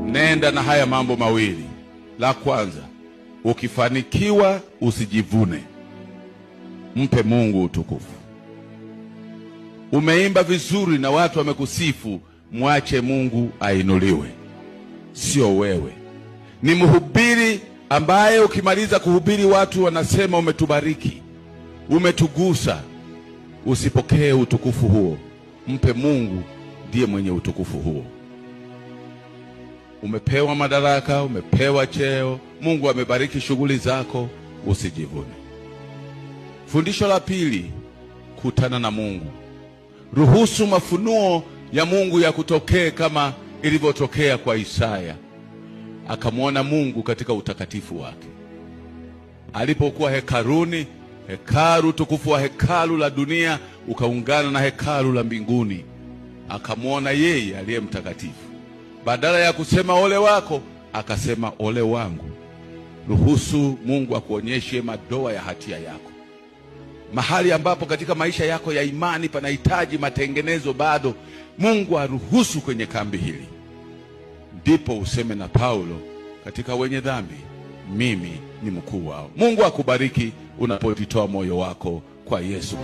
nenda na haya mambo mawili. La kwanza, ukifanikiwa usijivune, mpe Mungu utukufu. Umeimba vizuri na watu wamekusifu, mwache Mungu ainuliwe, sio wewe. Ni mhubiri ambaye ukimaliza kuhubiri watu wanasema umetubariki, umetugusa. Usipokee utukufu huo, mpe Mungu, ndiye mwenye utukufu huo. Umepewa madaraka, umepewa cheo, Mungu amebariki shughuli zako, usijivune. Fundisho la pili, kutana na Mungu. Ruhusu mafunuo ya Mungu ya kutokee kama ilivyotokea kwa Isaya. Akamwona Mungu katika utakatifu wake. Alipokuwa hekaluni, hekalu, tukufu wa hekalu la dunia ukaungana na hekalu la mbinguni. Akamwona yeye aliye mtakatifu. Badala ya kusema ole wako, akasema ole wangu. Ruhusu Mungu akuonyeshe madoa ya hatia yako. Mahali ambapo katika maisha yako ya imani panahitaji matengenezo bado, Mungu aruhusu kwenye kambi hili. Ndipo useme na Paulo, katika wenye dhambi mimi ni mkuu wao. Mungu akubariki unapojitoa moyo wako kwa Yesu.